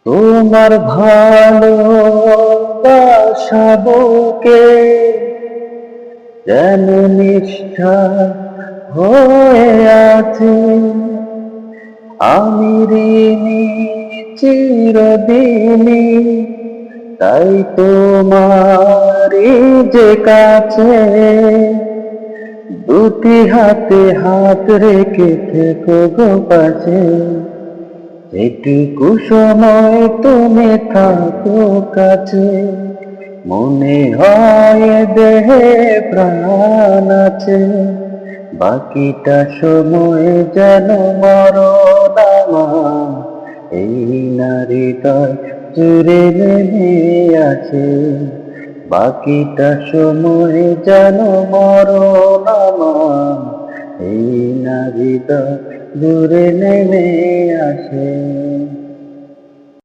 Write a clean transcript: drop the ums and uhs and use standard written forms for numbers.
তোমার ভালোবাসা বুকে যেন নিষ্ঠা হয়ে আছে। আমি ঋণী চিরদিনই, তাই তোমারই যে কাছে দুটি হাতে হাত রেখে থেকো গো পাশে। এটুকু সময় তুমি থাকো কাছে, মনে হয় দেহে প্রাণ আছে। বাকিটা সময় যেন মরণ আমার, এই নারীটায় জুড়ে নেমে আসে। বাকিটা সময় যেন মরণ আমার, এই নারীটায় জুড়ে নেমে আসে।